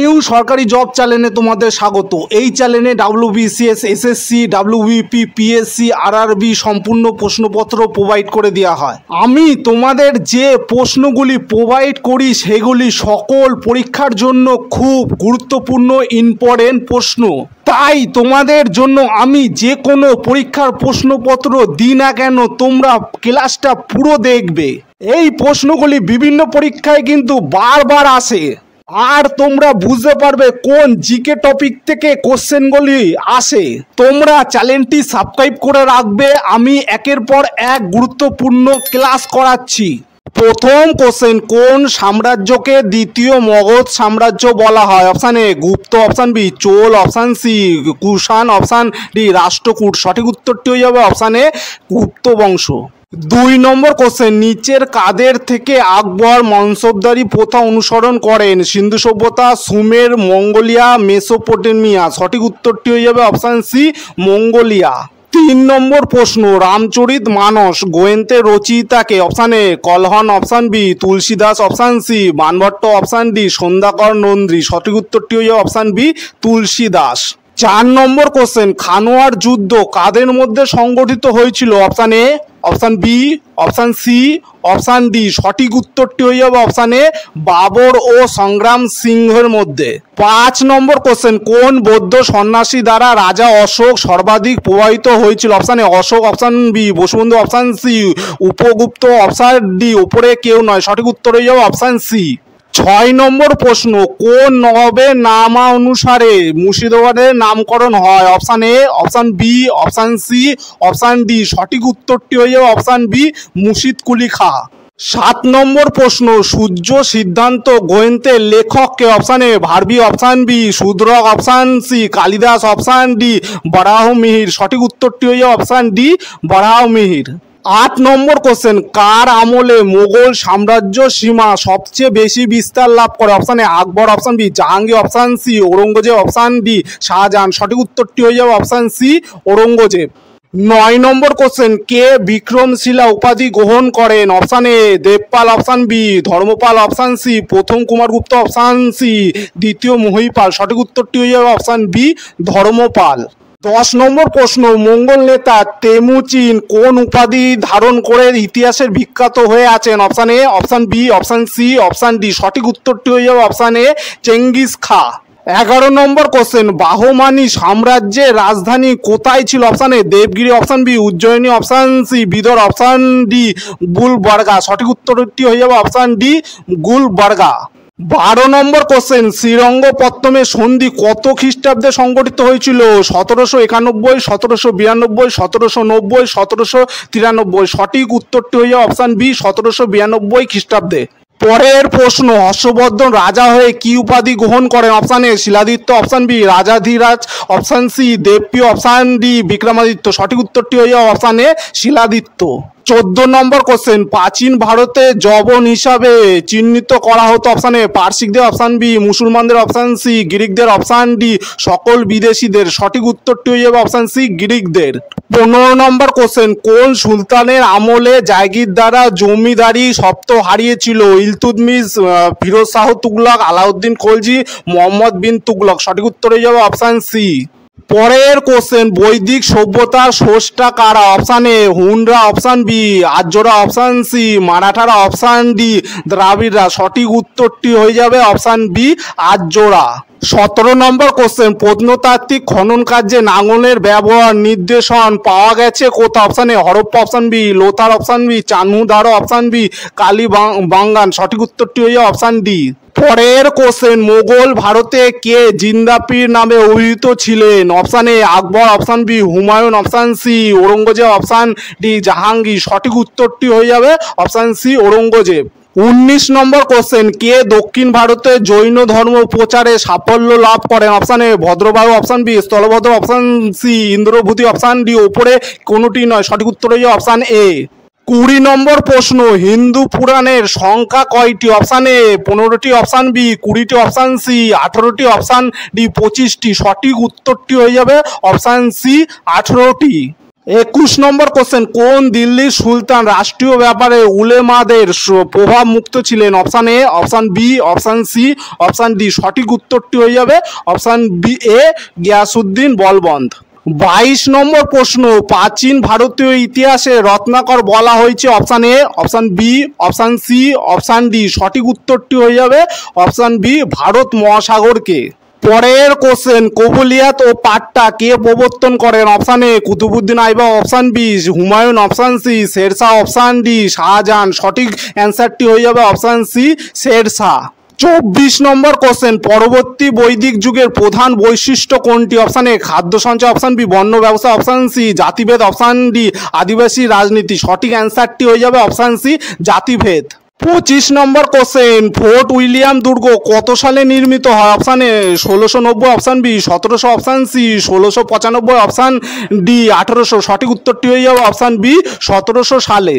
New সরকারি job চ্যানেলে তোমাদের স্বাগত। এই চ্যানেলে WBCS, SSC, WBP, PSC, RRB সম্পূর্ণ প্রশ্নপত্র প্রোভাইড করে দেওয়া হয়। আমি তোমাদের যে প্রশ্নগুলি প্রোভাইড করি সেগুলি সকল পরীক্ষার জন্য খুব গুরুত্বপূর্ণ ইম্পর্টেন্ট প্রশ্ন। তাই তোমাদের জন্য আমি যে কোনো পরীক্ষার প্রশ্নপত্র দিই না কেন তোমরা ক্লাসটা পুরো দেখবে। এই প্রশ্নগুলি বিভিন্ন পরীক্ষায় কিন্তু বারবার আসে, আর তোমরা বুঝতে পারবে কোন জিকে টপিক থেকে কোশ্চেনগুলি আসে। তোমরা চ্যানেলটি সাবস্ক্রাইব করে রাখবে, আমি একের পর এক গুরুত্বপূর্ণ ক্লাস করাচ্ছি। প্রথম কোশ্চেন, কোন সাম্রাজ্যকে দ্বিতীয় মগধ সাম্রাজ্য বলা হয়? Option A Gupta, option B Chola, option C Kushan, option D Rashtrakuta. সঠিক উত্তরটি হয়ে যাবে অপশান এ গুপ্ত বংশ। 2 নম্বর কোশ্চেন, নিচের কাদের থেকে আকবর মনসবদারি প্রথা অনুসরণ করেন? সিন্ধু সভ্যতা, সুমের, মঙ্গোলিয়া, মেসোপটেমিয়া। সঠিক উত্তরটি হয়ে যাবে অপশান সি মঙ্গোলিয়া। 3 নম্বর প্রশ্ন, রামচরিত মানস গ্রন্থের রচয়িতাকে? Option A Kalhan, option B Tulsidas, option C Banabhatta, option D Sandhyakar Nandi. সঠিক উত্তরটি হয়ে যাবে অপশান বি তুলসীদাস। 4 নম্বর কোশ্চেন, খানোয়ার যুদ্ধ কাদের মধ্যে সংগঠিত হয়েছিল? Option A, option B, option C, option D. সঠিক উত্তরটি হয়ে যাবে অপশান এ বাবর ও সংগ্রাম সিংহের মধ্যে। 5 নম্বর কোশ্চেন, কোন বৌদ্ধ সন্ন্যাসী দ্বারা রাজা অশোক সর্বাধিক প্রভাবিত হয়েছিল? Option A Ashoka, option B Vasubandhu, option C Upagupta, option D ওপরে কেউ নয়। সঠিক উত্তর হয়ে যাবে অপশান সি। 6 নম্বর প্রশ্ন, কোন নবাবের নামানুসারে মুর্শিদাবাদের নামকরণ হয়? Option A, option B, option C, option D. সঠিক উত্তরটি হয়ে যাবে অপশান বি মুর্শিদ কুলি খাঁ। 7 নম্বর প্রশ্ন, সূর্য সিদ্ধান্ত গ্রন্থের লেখক কে? Option A ভারবি, option B Shudraka, option C Kalidas, option D Varahamihira. সঠিক উত্তরটি হয়ে যাবে অপশান ডি বরাহমিহির। 8 নম্বর কোশ্চেন, কার আমলে মোগল সাম্রাজ্য সীমা সবচেয়ে বেশি বিস্তার লাভ করে? Option A Akbar, option B Jahangir, option C Aurangzeb, option D Shah Jahan. সঠিক উত্তরটি হয়ে যাবে অপশান সি ঔরঙ্গজেব। 9 নম্বর কোশ্চেন, কে বিক্রমশিলা উপাধি গ্রহণ করেন? অপশান এ Devapala, option B Dharmapala, option C প্রথম কুমারগুপ্ত, অপশান সি দ্বিতীয় মহিপাল। সঠিক উত্তরটি হয়ে যাবে অপশান বি ধর্মপাল। 10 নম্বর প্রশ্ন, মঙ্গল নেতা তেমুচিন কোন উপাধি ধারণ করে ইতিহাসের বিখ্যাত হয়ে আছেন? Option A, option B, option C, option D. সঠিক উত্তরটি হয়ে যাবে অপশান এ চেঙ্গিস খাঁ। 11 নম্বর কোশ্চেন, বাহমানি সাম্রাজ্যের রাজধানী কোথায় ছিল? Option A Devagiri, option B Ujjaini, option C Bidar, option D Gulbarga. সঠিক উত্তরটি হয়ে যাবে অপশান ডি গুলবার্গা। 12 নম্বর কোশ্চেন, শ্রীরঙ্গপত্তমের সন্ধি কত খ্রিস্টাব্দে সংগঠিত হয়েছিল? 1791, 1792, 1790, 1793। সঠিক উত্তরটি হয়ে যাবে অপশান বি 1792 খ্রিস্টাব্দে। পরের প্রশ্ন, হর্ষবর্ধন রাজা হয়ে কি উপাধি গ্রহণ করেন? Option A Shiladitya, option B Rajadhiraja, option C Devapriya, option D Vikramaditya. সঠিক উত্তরটি হয়ে যাবে অপশান এ শিলাদিত্য। 14 নম্বর কোশ্চেন, প্রাচীন ভারতে যবন হিসাবে চিহ্নিত করা হতো? অপশান এ পারসিকদের, অপশান বি মুসলমানদের, অপশান সি গ্রিকদের, অপশান ডি সকল বিদেশিদের। সঠিক উত্তরটি হয়ে যাবে অপশান সি গ্রিকদের। 15 নম্বর কোশ্চেন, কোন সুলতানের আমলে জায়গিরদাররা জমিদারি সপ্ত হারিয়েছিল? ইলতুৎমিশ, ফিরোজ শাহ তুগলক, আলাউদ্দিন খলজি, মোহাম্মদ বিন তুগলক। সঠিক উত্তর হয়ে যাবে অপশান সি। পরের কোশ্চেন, বৈদিক সভ্যতার স্রষ্টা কারা? অপশান এ হুনরা, অপশান বি আর্যরা, অপশান সি মারাঠারা, অপশান ডি দ্রাবিড়রা। সঠিক উত্তরটি হয়ে যাবে অপশান বি আর্যরা। 17 নম্বর কোশ্চেন, প্রত্নতাত্ত্বিক খনন কার্যে লাঙলের ব্যবহার নির্দেশন পাওয়া গেছে কোথাও? Option A Harappa, option B Lothal, option B Chanhudaro, option B Kalibangan. সঠিক উত্তরটি হয়ে যাবে অপশান ডি। পরের কোশ্চেন, মোগল ভারতে কে জিন্দাপীর নামে অভিহিত ছিলেন? Option A Akbar, option B Humayun, option C Aurangzeb, option D Jahangir. সঠিক উত্তরটি হয়ে যাবে অপশান সি ঔরঙ্গজেব। 19 নম্বর কোশ্চেন, কে দক্ষিণ ভারতে জৈন ধর্ম প্রচারে সাফল্য লাভ করেন? Option A Bhadrabahu, option B Sthulabhadra, option C Indrabhuti, option D ওপরে কোনোটি নয়। সঠিক উত্তর হয়ে যাবে অপশান এ। 20 নম্বর প্রশ্ন, হিন্দু পুরাণের সংখ্যা কয়টি? অপশান এ 15টি, অপশান বি 20টি, অপশান সি 18টি, অপশান ডি 25টি। সঠিক উত্তরটি হয়ে যাবে অপশান সি 18টি। 21 নম্বর কোশ্চেন, কোন দিল্লির সুলতান রাষ্ট্রীয় ব্যাপারে উলেমাদের প্রভাব মুক্ত ছিলেন? Option A, option B, option C, option D. সঠিক উত্তরটি হয়ে যাবে option B A, Ghiyasuddin Balban. 22 নম্বর প্রশ্ন, প্রাচীন ভারতীয় ইতিহাসে রত্নাকর বলা হয়েছে? Option A, option B, option C, option D. সঠিক উত্তরটি হয়ে যাবে অপশান বি, ভারত মহাসাগরকে। পরের কোশ্চেন, কবুলিয়াত ও পাট্টা কে প্রবর্তন করেন? Option A, Qutubuddin Aibak, option B, Humayun, option C, Sher Shah, option D, Shah Jahan. সঠিক অ্যান্সারটি হয়ে যাবে অপশান সি, শেরশাহ। 24 নম্বর কোশ্চেন, পরবর্তী বৈদিক যুগের প্রধান বৈশিষ্ট্য কোনটি? অপশান এ, খাদ্য সঞ্চয়, অপশান বি, বর্ণ ব্যবস্থা, অপশান সি, জাতিভেদ, অপশান ডি, আদিবাসী রাজনীতি। সঠিক অ্যান্সারটি হয়ে যাবে অপশান সি, জাতিভেদ। 25 নম্বর কোশ্চেন, ফোর্ট উইলিয়াম দুর্গ কত সালে নির্মিত হয়? Option A 1690, option B 1700, option C 1695, option D 1800। সঠিক উত্তরটি হয়ে যাবে অপশান বি 1700 সালে।